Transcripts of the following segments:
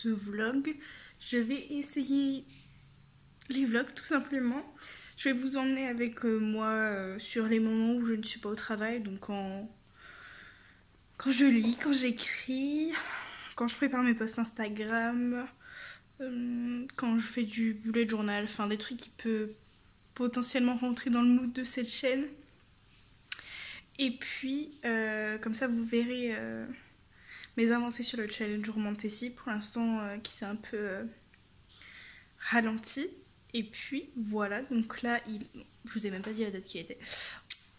ce vlog. Je vais essayer les vlogs tout simplement. Je vais vous emmener avec moi sur les moments où je ne suis pas au travail, donc quand je lis, quand j'écris, quand je prépare mes posts Instagram, quand je fais du bullet journal, enfin des trucs qui peuvent potentiellement rentrer dans le mood de cette chaîne. Et puis comme ça vous verrez mes avancées sur le challenge Romantécie pour l'instant qui s'est un peu ralenti. Et puis voilà, donc là je vous ai même pas dit la date qui était.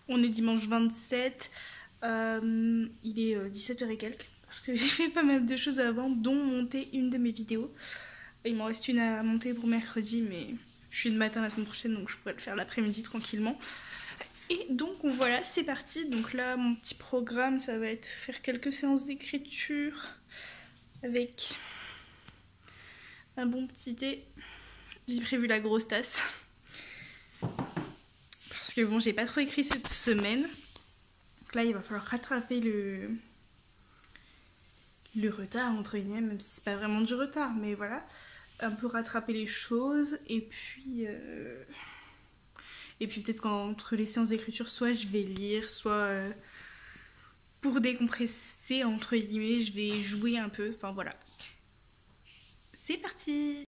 On est dimanche 27, il est 17h et quelques parce que j'ai fait pas mal de choses avant, dont monter une de mes vidéos. Il m'en reste une à monter pour mercredi, mais je suis le matin la semaine prochaine, donc je pourrais le faire l'après-midi tranquillement. Et donc voilà, c'est parti. Donc là, mon petit programme, ça va être faire quelques séances d'écriture avec un bon petit thé. J'ai prévu la grosse tasse parce que bon, j'ai pas trop écrit cette semaine. Donc là, il va falloir rattraper le retard entre guillemets, même si c'est pas vraiment du retard, mais voilà, un peu rattraper les choses. Et puis peut-être qu'entre les séances d'écriture, soit je vais lire, soit pour décompresser entre guillemets, je vais jouer un peu. Enfin voilà, c'est parti.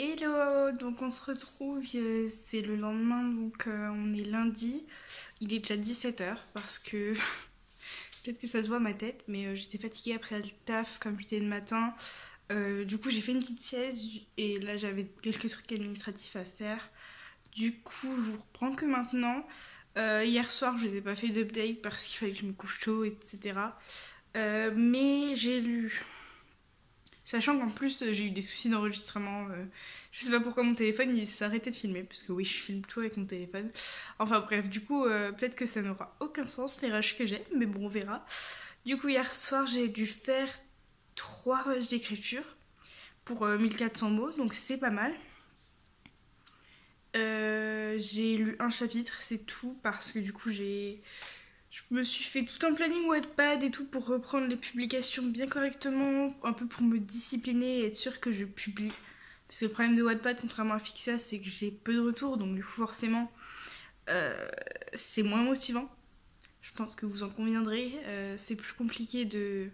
Hello, donc on se retrouve, c'est le lendemain, donc on est lundi, il est déjà 17h parce que peut-être que ça se voit à ma tête, mais j'étais fatiguée après le taf comme j'étais le matin. Du coup j'ai fait une petite sieste et là j'avais quelques trucs administratifs à faire. Du coup je vous reprends que maintenant. Hier soir je vous ai pas fait d'update parce qu'il fallait que je me couche tôt, etc. Mais j'ai lu. Sachant qu'en plus j'ai eu des soucis d'enregistrement, je sais pas pourquoi mon téléphone il s'est arrêté de filmer, parce que oui je filme tout avec mon téléphone. Enfin bref, du coup peut-être que ça n'aura aucun sens les rushs que j'ai, mais bon on verra. Du coup hier soir j'ai dû faire 3 rushs d'écriture pour 1400 mots, donc c'est pas mal. J'ai lu un chapitre, c'est tout, parce que du coup je me suis fait tout un planning Wattpad et tout pour reprendre les publications bien correctement, un peu pour me discipliner et être sûre que je publie. Parce que le problème de Wattpad, contrairement à Fixia, c'est que j'ai peu de retours, donc du coup forcément c'est moins motivant. Je pense que vous en conviendrez, c'est plus compliqué de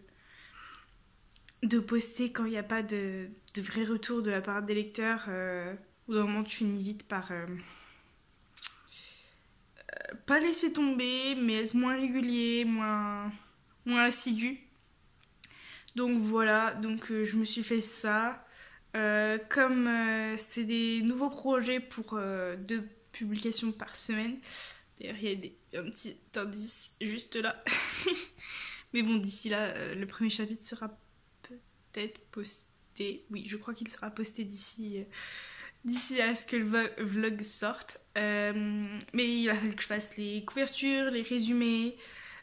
poster quand il n'y a pas de vrais retours de la part des lecteurs, ou d'un moment tu finis vite par pas laisser tomber, mais être moins régulier, moins assidu. Donc voilà, donc je me suis fait ça. Comme c'est des nouveaux projets pour 2 publications par semaine. D'ailleurs, il y a un petit indice juste là. Mais bon, d'ici là, le premier chapitre sera peut-être posté. Oui, je crois qu'il sera posté d'ici à ce que le vlog sorte. Mais il a fallu que je fasse les couvertures, les résumés,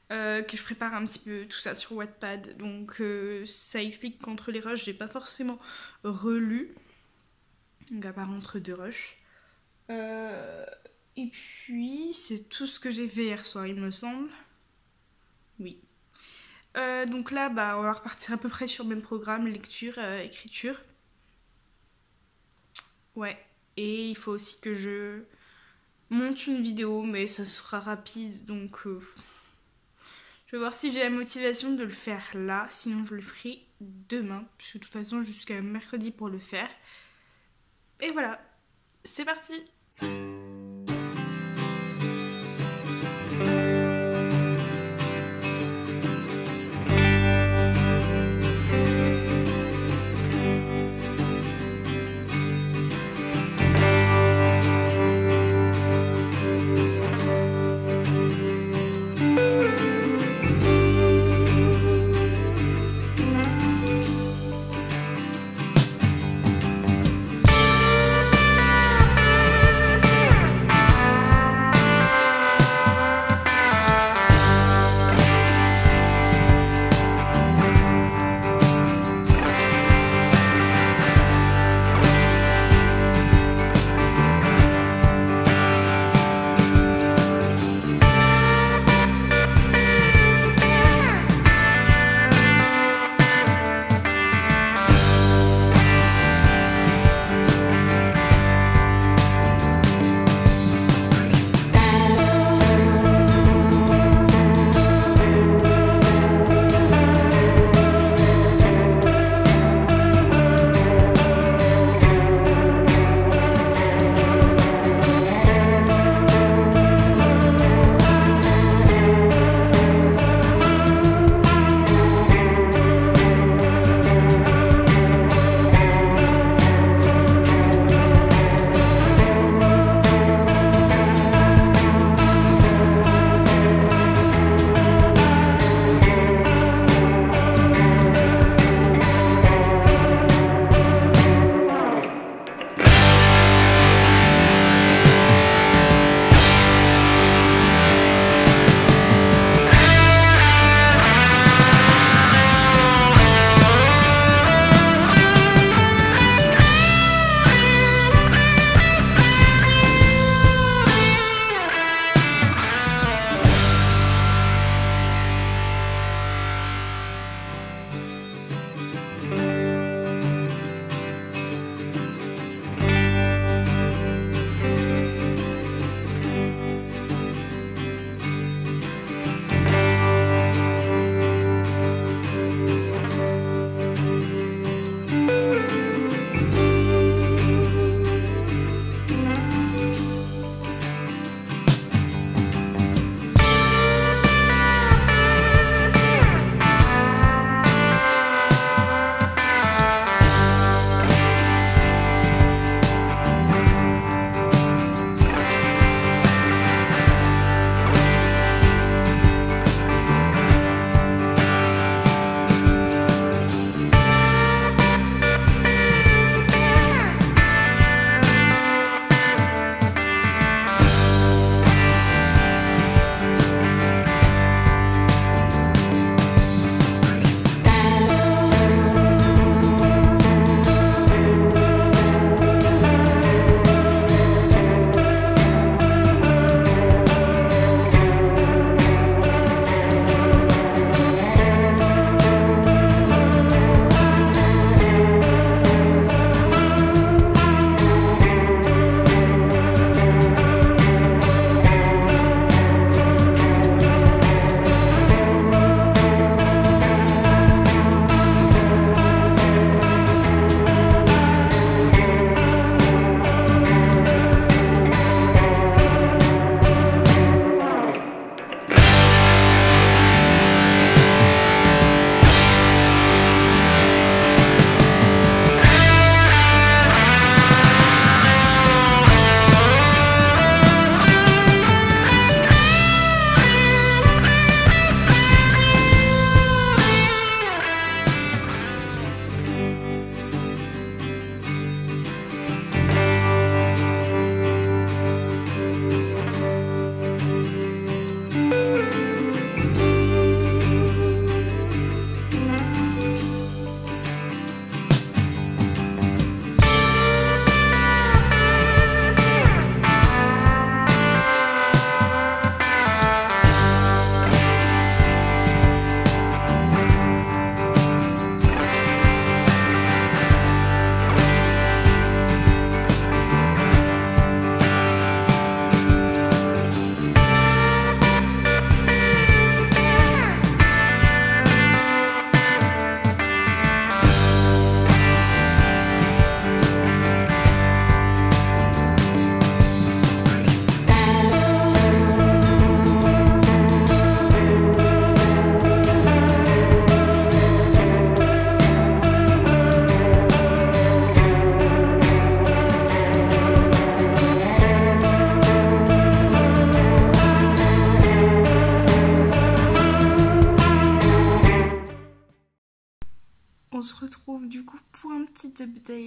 que je prépare un petit peu tout ça sur Wattpad. Donc ça explique qu'entre les rushs, j'ai pas forcément relu. Donc à part entre 2 rushs. Et puis c'est tout ce que j'ai fait hier soir, il me semble. Oui. Donc là, on va repartir à peu près sur le même programme, lecture, écriture. Ouais, et il faut aussi que je monte une vidéo, mais ça sera rapide, donc je vais voir si j'ai la motivation de le faire là, sinon je le ferai demain, puisque de toute façon jusqu'à mercredi pour le faire. Et voilà, c'est parti!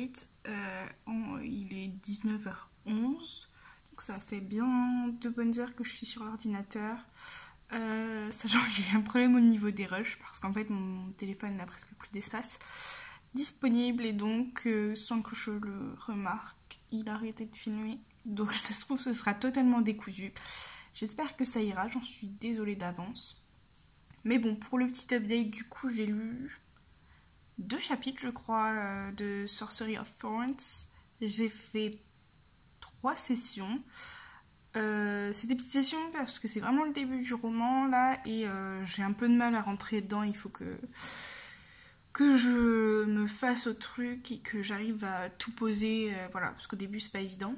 update. Il est 19h11. Donc ça fait bien 2 bonnes heures que je suis sur l'ordinateur. Sachant que j'ai un problème au niveau des rushs parce qu'en fait mon téléphone n'a presque plus d'espace disponible et donc sans que je le remarque, il a arrêté de filmer. Donc ça se trouve ce sera totalement décousu. J'espère que ça ira, j'en suis désolée d'avance. Mais bon, pour le petit update, du coup j'ai lu 2 chapitres je crois de Sorcery of Thorns. J'ai fait 3 sessions. C'est des petites sessions parce que c'est vraiment le début du roman là et j'ai un peu de mal à rentrer dedans. Il faut que je me fasse au truc et que j'arrive à tout poser, voilà, parce qu'au début c'est pas évident.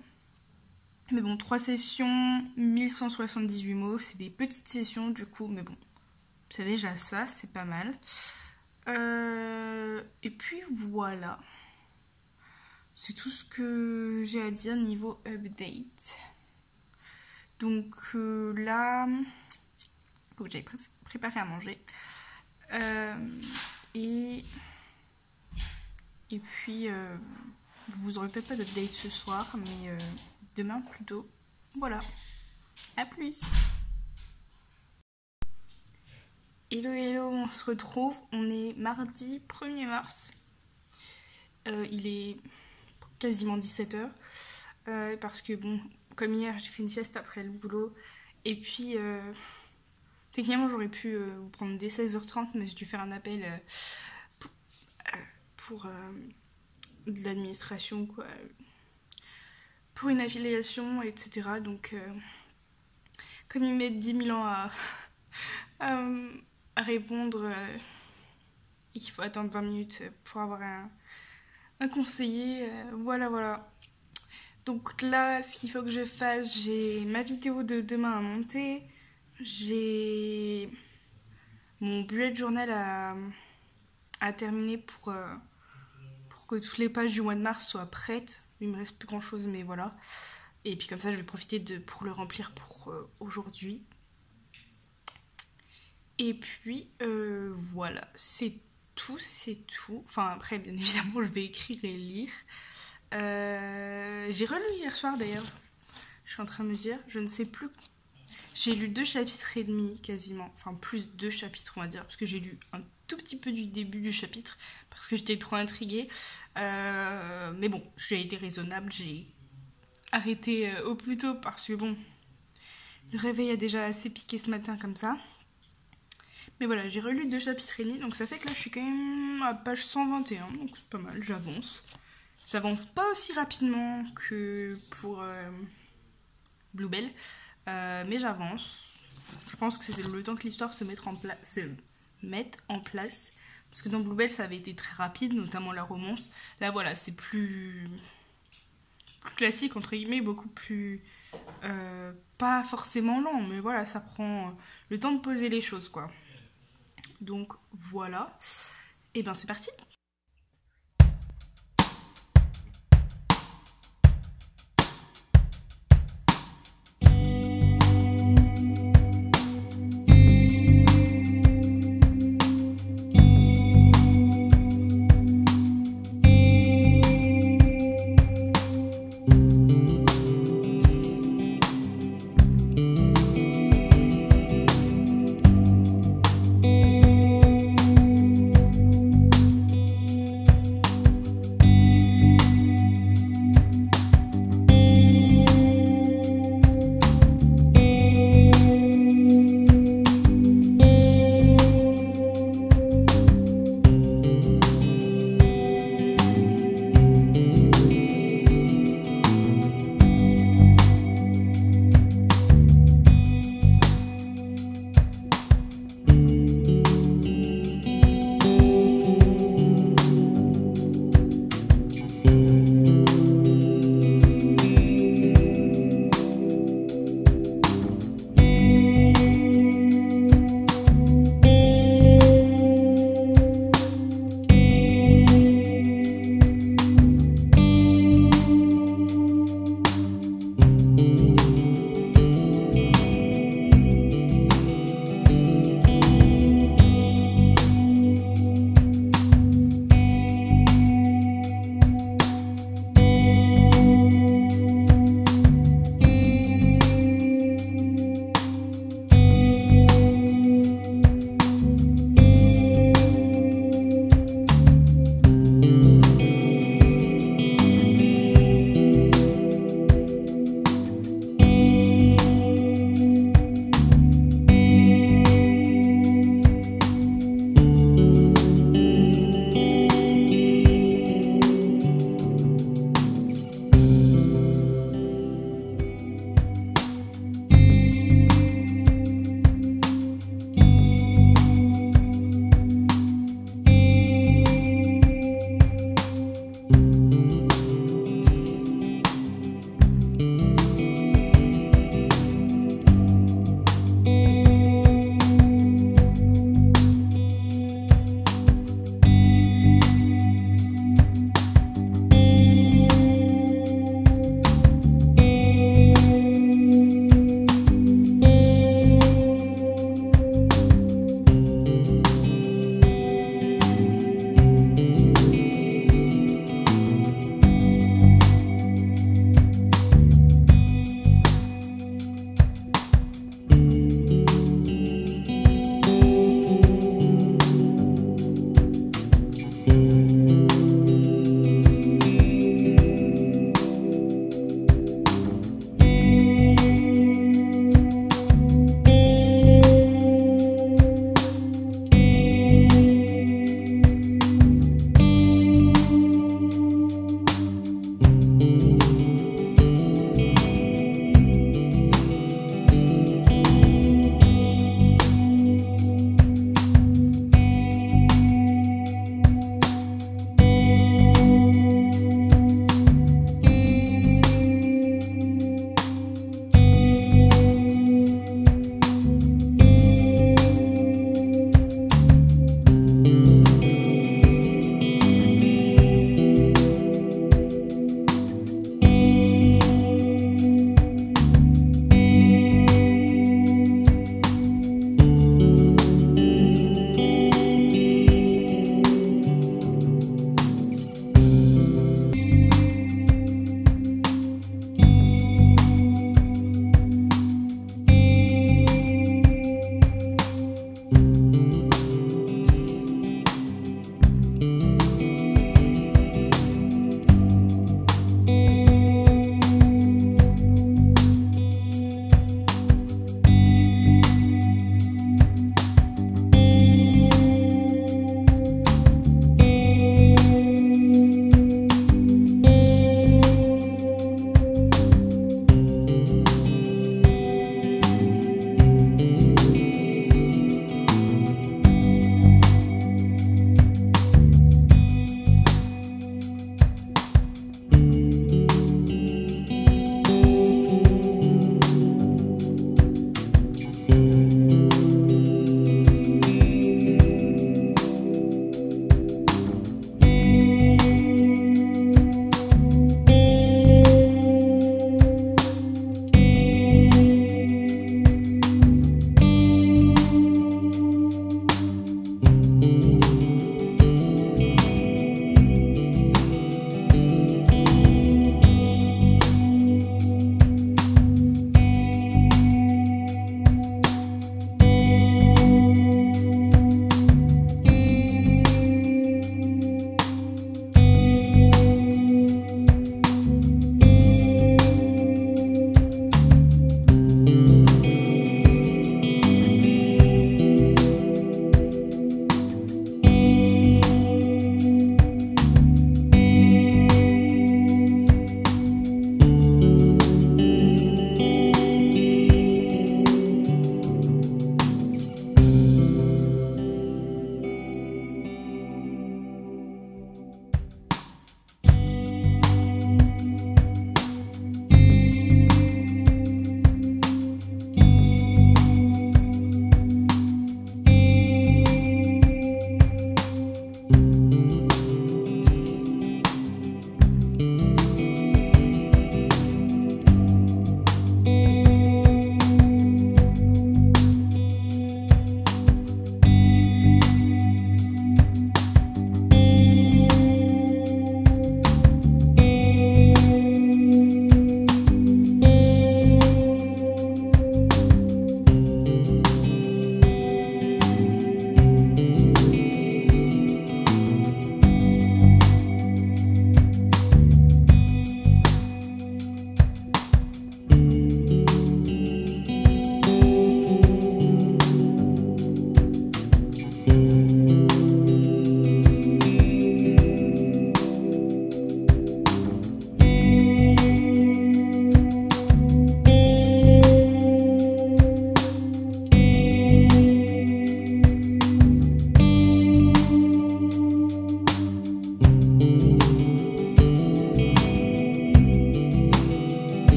Mais bon, 3 sessions, 1178 mots, c'est des petites sessions du coup, mais bon, c'est déjà ça, c'est pas mal. Et puis voilà, c'est tout ce que j'ai à dire niveau update. Donc là, il faut que j'aille préparer à manger. Et puis, vous aurez peut-être pas d'update ce soir, mais demain plutôt. Voilà, à plus. Hello hello, on se retrouve, on est mardi 1er mars. Il est quasiment 17h. Parce que bon, comme hier, j'ai fait une sieste après le boulot. Et puis, techniquement, j'aurais pu vous prendre dès 16h30, mais j'ai dû faire un appel pour de l'administration, quoi. Pour une affiliation, etc. Donc, comme ils mettent 10 000 ans à répondre et qu'il faut attendre 20 minutes pour avoir un conseiller, voilà. Donc là, ce qu'il faut que je fasse, j'ai ma vidéo de demain à monter, j'ai mon bullet journal à terminer pour que toutes les pages du mois de mars soient prêtes. Il me reste plus grand chose, mais voilà. Et puis comme ça, je vais profiter pour le remplir pour aujourd'hui. Et puis voilà, c'est tout. Enfin après, bien évidemment, je vais écrire et lire. J'ai relu hier soir d'ailleurs. Je suis en train de me dire, je ne sais plus. J'ai lu 2 chapitres et demi quasiment. Enfin plus 2 chapitres on va dire. Parce que j'ai lu un tout petit peu du début du chapitre. Parce que j'étais trop intriguée. Mais bon, j'ai été raisonnable. J'ai arrêté au plus tôt parce que bon, le réveil a déjà assez piqué ce matin comme ça. Mais voilà, j'ai relu 2 chapitres et demi. Donc ça fait que là je suis quand même à page 121. Donc c'est pas mal, j'avance. J'avance pas aussi rapidement que pour Bluebell, mais j'avance. Je pense que c'est le temps que l'histoire se mette en place. Parce que dans Bluebell, ça avait été très rapide, notamment la romance. Là, voilà, c'est plus classique, entre guillemets, beaucoup plus... pas forcément lent, mais voilà, ça prend le temps de poser les choses, quoi. Donc, voilà. Et ben, c'est parti.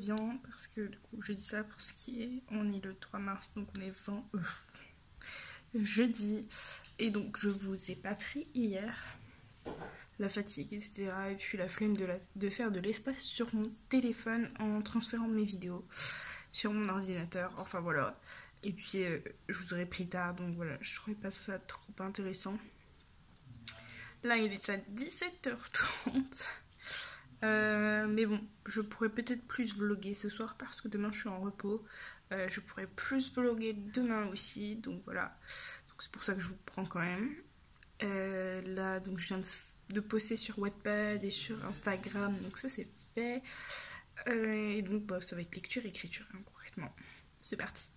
revient parce que du coup je dis ça parce qu'on est le 3 mars, donc on est 20 jeudi, et donc je vous ai pas pris hier, la fatigue, etc. Et puis la flemme de faire de l'espace sur mon téléphone en transférant mes vidéos sur mon ordinateur, enfin voilà. Et puis je vous aurais pris tard, donc voilà, je trouvais pas ça trop intéressant. Là il est déjà 17h30. Mais bon, je pourrais peut-être plus vlogger ce soir parce que demain je suis en repos. Je pourrais plus vlogger demain aussi, donc voilà. Donc c'est pour ça que je vous prends quand même. Là, donc je viens de poster sur Wattpad et sur Instagram, donc ça c'est fait. Et donc bah, ça va être lecture, écriture, hein, concrètement. C'est parti.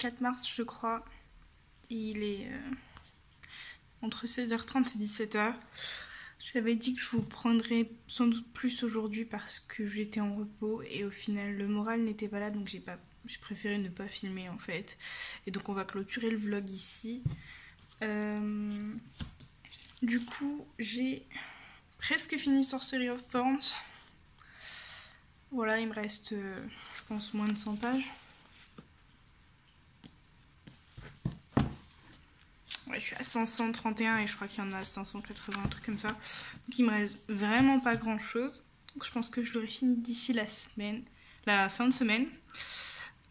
4 mars je crois. Il est entre 16h30 et 17h. J'avais dit que je vous prendrais sans doute plus aujourd'hui parce que j'étais en repos et au final le moral n'était pas là, donc j'ai préféré ne pas filmer en fait. Et donc on va clôturer le vlog ici. Du coup j'ai presque fini Sorcery of Thorns. Voilà, il me reste je pense moins de 100 pages. Ouais, je suis à 531 et je crois qu'il y en a 580, un truc comme ça. Donc il me reste vraiment pas grand chose. Donc je pense que je l'aurai fini d'ici la fin de semaine.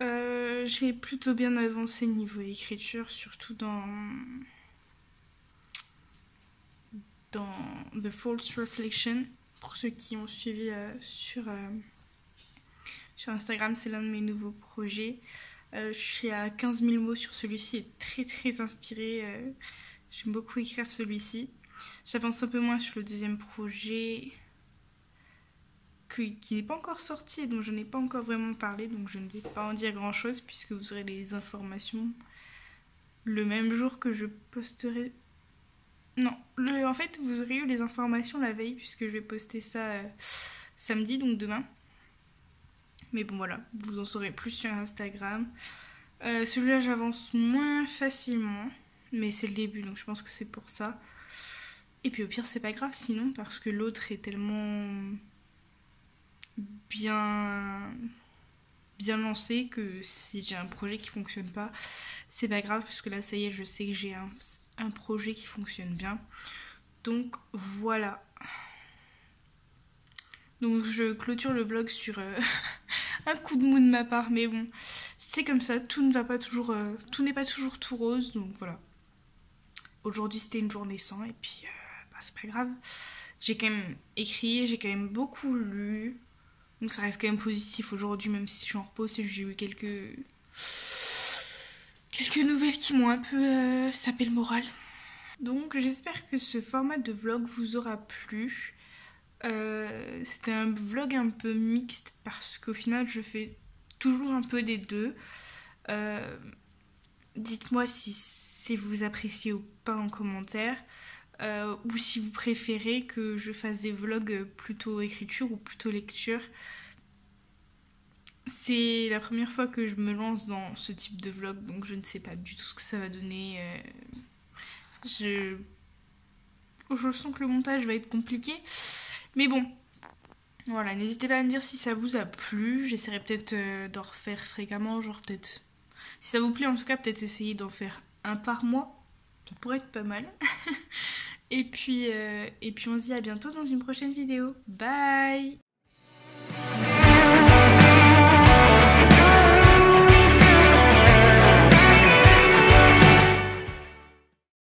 J'ai plutôt bien avancé niveau écriture, surtout dans The False Reflection. Pour ceux qui ont suivi sur Instagram, c'est l'un de mes nouveaux projets. Je suis à 15 000 mots sur celui-ci et très très inspirée. J'aime beaucoup écrire celui-ci. J'avance un peu moins sur le deuxième projet qui n'est pas encore sorti et dont je n'ai pas encore vraiment parlé. Donc je ne vais pas en dire grand chose puisque vous aurez les informations le même jour que je posterai. Non, en fait vous aurez eu les informations la veille puisque je vais poster ça samedi, donc demain. Mais bon voilà, vous en saurez plus sur Instagram. Celui-là j'avance moins facilement, mais c'est le début donc je pense que c'est pour ça. Et puis au pire c'est pas grave sinon parce que l'autre est tellement bien lancé que si j'ai un projet qui fonctionne pas, c'est pas grave parce que là ça y est, je sais que j'ai un projet qui fonctionne bien. Donc voilà. Donc je clôture le vlog sur un coup de mou de ma part, mais bon, c'est comme ça, tout n'est pas toujours tout rose, donc voilà. Aujourd'hui c'était une journée sans, et puis c'est pas grave. J'ai quand même écrit, j'ai quand même beaucoup lu, donc ça reste quand même positif aujourd'hui, même si je suis en repos, c'est que j'ai eu quelques nouvelles qui m'ont un peu sapé le moral. Donc j'espère que ce format de vlog vous aura plu. C'était un vlog un peu mixte parce qu'au final je fais toujours un peu des deux. Dites-moi si vous appréciez ou pas en commentaire, ou si vous préférez que je fasse des vlogs plutôt écriture ou plutôt lecture. C'est la première fois que je me lance dans ce type de vlog, donc je ne sais pas du tout ce que ça va donner. Je sens que le montage va être compliqué. Mais bon, voilà, n'hésitez pas à me dire si ça vous a plu. J'essaierai peut-être d'en refaire fréquemment, genre peut-être... Si ça vous plaît en tout cas, peut-être essayer d'en faire un par mois. Ça pourrait être pas mal. et puis on se dit à bientôt dans une prochaine vidéo. Bye!